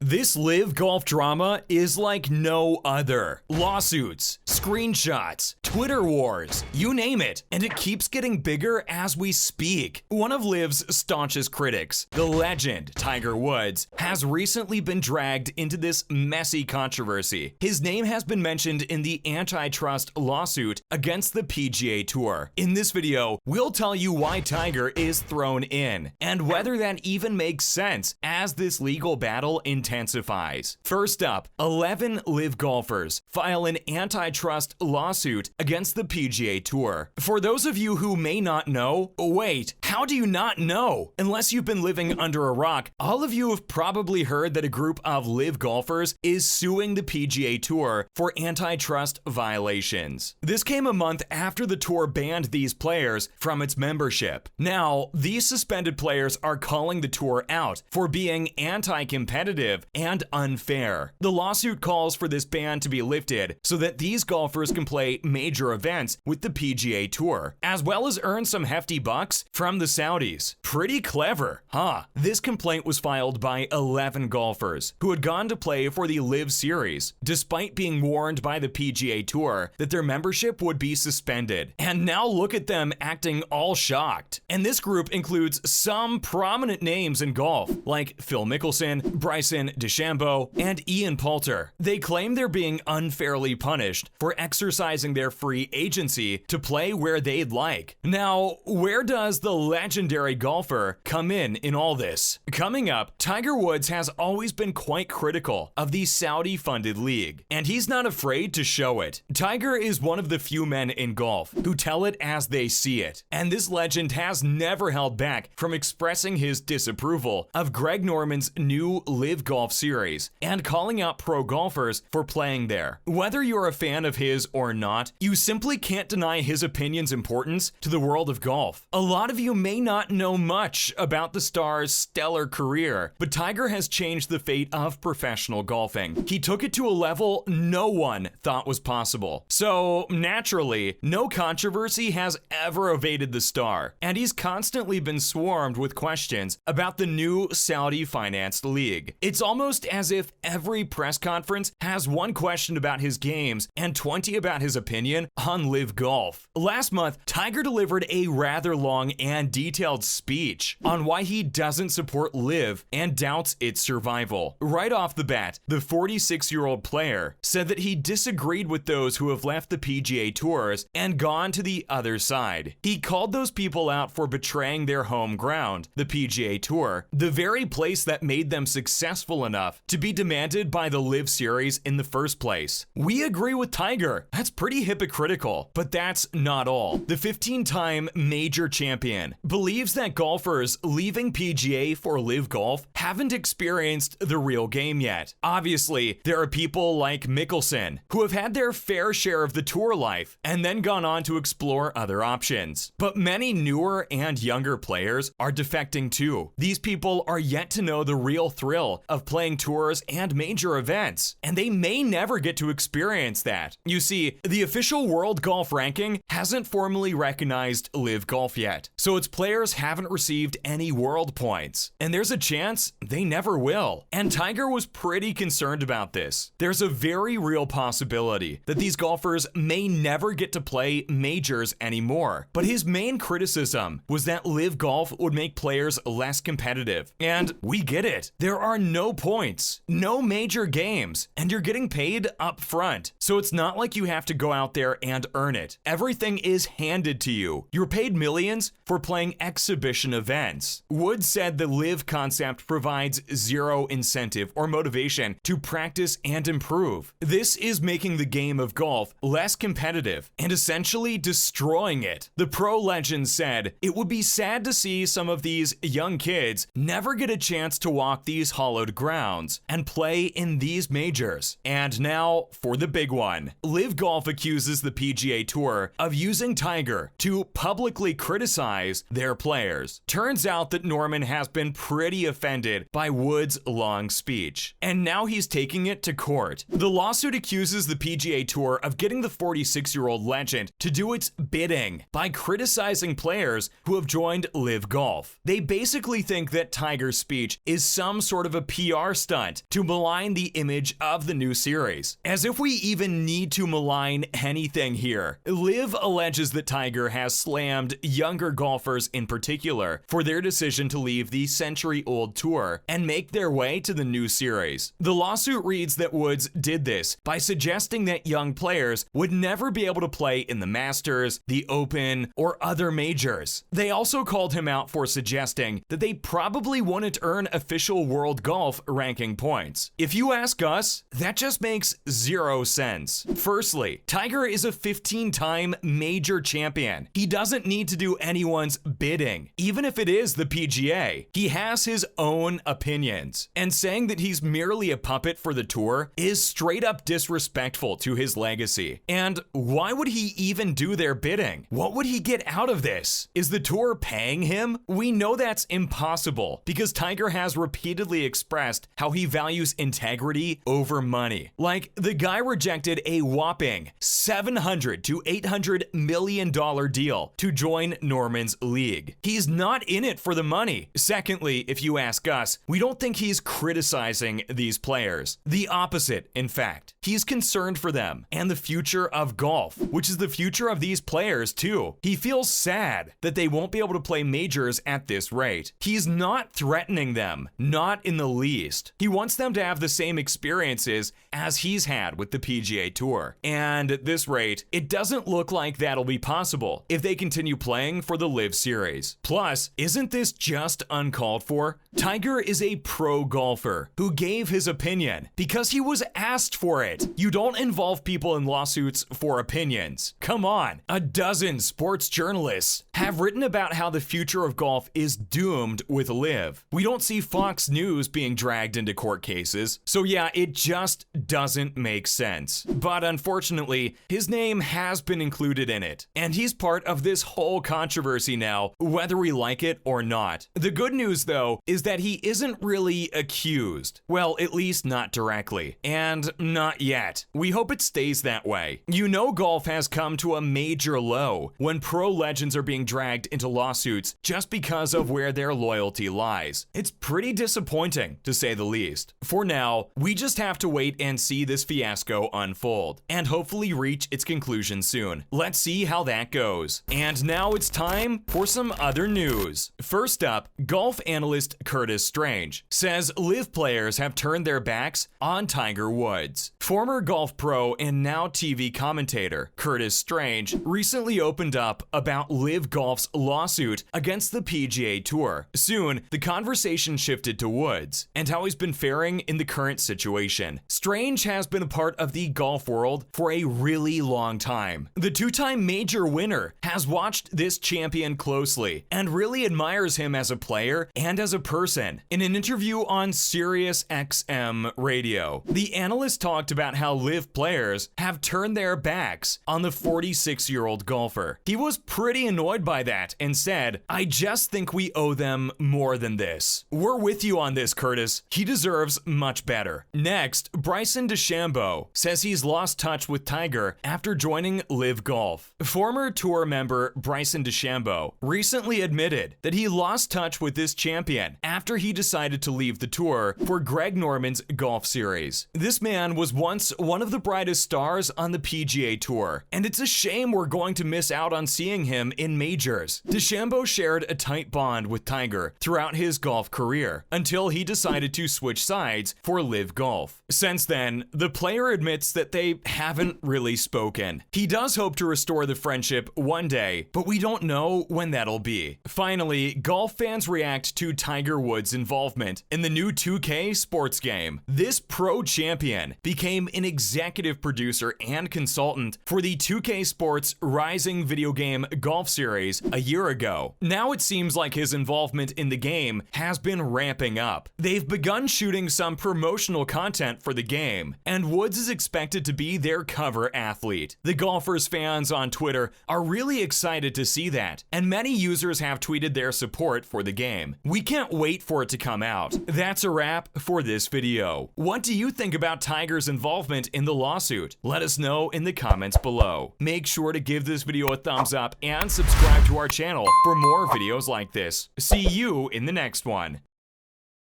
This LIV Golf drama is like no other. Lawsuits, screenshots, Twitter wars, you name it, and it keeps getting bigger as we speak. One of LIV's staunchest critics, the legend Tiger Woods, has recently been dragged into this messy controversy. His name has been mentioned in the antitrust lawsuit against the PGA Tour. In this video, we'll tell you why Tiger is thrown in, and whether that even makes sense as this legal battle intensifies. First up, 11 LIV golfers file an antitrust lawsuit against the PGA Tour. For those of you who may not know, wait, how do you not know? Unless you've been living under a rock, all of you have probably heard that a group of LIV golfers is suing the PGA Tour for antitrust violations. This came a month after the tour banned these players from its membership. Now, these suspended players are calling the tour out for being anti-competitive and unfair. The lawsuit calls for this ban to be lifted so that these golfers can play major events with the PGA Tour, as well as earn some hefty bucks from the Saudis. Pretty clever, huh? This complaint was filed by 11 golfers who had gone to play for the LIV Series, despite being warned by the PGA Tour that their membership would be suspended. And now look at them acting all shocked. And this group includes some prominent names in golf, like Phil Mickelson, Bryson DeChambeau, and Ian Poulter. They claim they're being unfairly punished for exercising their free agency to play where they'd like. Now, where does the legendary golfer come in all this? Coming up, Tiger Woods has always been quite critical of the Saudi-funded league, and he's not afraid to show it. Tiger is one of the few men in golf who tell it as they see it, and this legend has never held back from expressing his disapproval of Greg Norman's new LIV Golf series and calling out pro golfers for playing there. Whether you're a fan of his or not, you simply can't deny his opinion's importance to the world of golf. A lot of you may not know much about the star's stellar career, but Tiger has changed the fate of professional golfing. He took it to a level no one thought was possible. So, naturally, no controversy has ever evaded the star, and he's constantly been swarmed with questions about the new Saudi-financed league. It's almost as if every press conference has one question about his games and 20 about his opinion on LIV Golf. Last month, Tiger delivered a rather long and detailed speech on why he doesn't support LIV and doubts its survival. Right off the bat, the 46-year-old player said that he disagreed with those who have left the PGA Tours and gone to the other side. He called those people out for betraying their home ground, the PGA Tour, the very place that made them successful enough to be demanded by the LIV Series in the first place. We agree with Tiger. That's pretty hypocritical, but that's not all. The 15-time major champion believes that golfers leaving PGA for LIV Golf haven't experienced the real game yet. Obviously, there are people like Mickelson who have had their fair share of the tour life and then gone on to explore other options. But many newer and younger players are defecting too. These people are yet to know the real thrill of playing tours and major events, and they may never get to experience that. You see, the official World Golf Ranking hasn't formally recognized LIV Golf yet, so its players haven't received any world points, and there's a chance they never will. And Tiger was pretty concerned about this. There's a very real possibility that these golfers may never get to play majors anymore, but his main criticism was that LIV Golf would make players less competitive, and we get it. There are no points, no major games, and you're getting paid up front. So it's not like you have to go out there and earn it. Everything is handed to you. You're paid millions for playing exhibition events. Woods said the LIV concept provides zero incentive or motivation to practice and improve. This is making the game of golf less competitive and essentially destroying it. The pro legend said, "It would be sad to see some of these young kids never get a chance to walk these hallowed grounds and play in these majors." And now for the big one. LIV Golf accuses the PGA Tour of using Tiger to publicly criticize their players. Turns out that Norman has been pretty offended by Woods' long speech, and now he's taking it to court. The lawsuit accuses the PGA Tour of getting the 46-year-old legend to do its bidding by criticizing players who have joined LIV Golf. They basically think that Tiger's speech is some sort of a PR PR stunt to malign the image of the new series. As if we even need to malign anything here. LIV alleges that Tiger has slammed younger golfers in particular for their decision to leave the century-old tour and make their way to the new series. The lawsuit reads that Woods did this by suggesting that young players would never be able to play in the Masters, the Open, or other majors. They also called him out for suggesting that they probably wouldn't earn official world golf ranking points. If you ask us, that just makes zero sense. Firstly, Tiger is a 15-time major champion. He doesn't need to do anyone's bidding, even if it is the PGA. He has his own opinions, and saying that he's merely a puppet for the tour is straight up disrespectful to his legacy. And why would he even do their bidding? What would he get out of this? Is the tour paying him? We know that's impossible because Tiger has repeatedly expressed how he values integrity over money. Like, the guy rejected a whopping $700 to $800 million deal to join Norman's league. He's not in it for the money. Secondly, if you ask us, we don't think he's criticizing these players. The opposite, in fact. He's concerned for them and the future of golf, which is the future of these players too. He feels sad that they won't be able to play majors at this rate. He's not threatening them, not in the least. He wants them to have the same experiences as he's had with the PGA Tour. And at this rate, it doesn't look like that'll be possible if they continue playing for the LIV Series. Plus, isn't this just uncalled for? Tiger is a pro golfer who gave his opinion because he was asked for it. You don't involve people in lawsuits for opinions. Come on. A dozen sports journalists have written about how the future of golf is doomed with LIV. We don't see Fox News being dragged into court cases. So yeah, it just doesn't make sense. But unfortunately, his name has been included in it. And he's part of this whole controversy now, whether we like it or not. The good news though is that he isn't really accused. Well, at least not directly. And not yet. We hope it stays that way. You know, golf has come to a major low when pro legends are being dragged into lawsuits just because of where their loyalty lies. It's pretty disappointing, to say the least. For now, we just have to wait and see this fiasco unfold, and hopefully reach its conclusion soon. Let's see how that goes. And now it's time for some other news. First up, golf analyst Curtis Strange says LIV players have turned their backs on Tiger Woods. Former golf pro and now TV commentator Curtis Strange recently opened up about LIV Golf's lawsuit against the PGA Tour. Soon, the conversation shifted to Woods and how he's been faring in the current situation. Strange has been a part of the golf world for a really long time. The two-time major winner has watched this champion closely and really admires him as a player and as a person. In an interview on Sirius XM radio, the analyst talked about how LIV players have turned their backs on the 46-year-old golfer. He was pretty annoyed by that and said, "I just think we owe them more than this." We're with you on this, Curtis. He deserves much better. Next, Bryson DeChambeau says he's lost touch with Tiger after joining LIV Golf. Former tour member Bryson DeChambeau recently admitted that he lost touch with this champion after he decided to leave the tour for Greg Norman's golf series. This man was once one of the brightest stars on the PGA Tour, and it's a shame we're going to miss out on seeing him in majors. DeChambeau shared a tight bond with Tiger throughout his golf career until he decided to switch sides for LIV Golf. Since then, the player admits that they haven't really spoken. He does hope to restore the friendship one day, but we don't know when that'll be. Finally, golf fans react to Tiger Woods' involvement in the new 2K sports game. This pro champion became an executive producer and consultant for the 2K Sports Rising video game golf series a year ago. Now it seems like his involvement in the game has been ramping up. They've begun shooting some promotional content for the game, and Woods is expected to be their cover athlete. The golfers' fans on Twitter are really excited to see that, and many users have tweeted their support for the game. We can't wait for it to come out. That's a wrap for this video. What do you think about Tiger's involvement in the lawsuit? Let us know in the comments below. Make sure to give this video a thumbs up and subscribe to our channel for more videos like this. See you in the next one.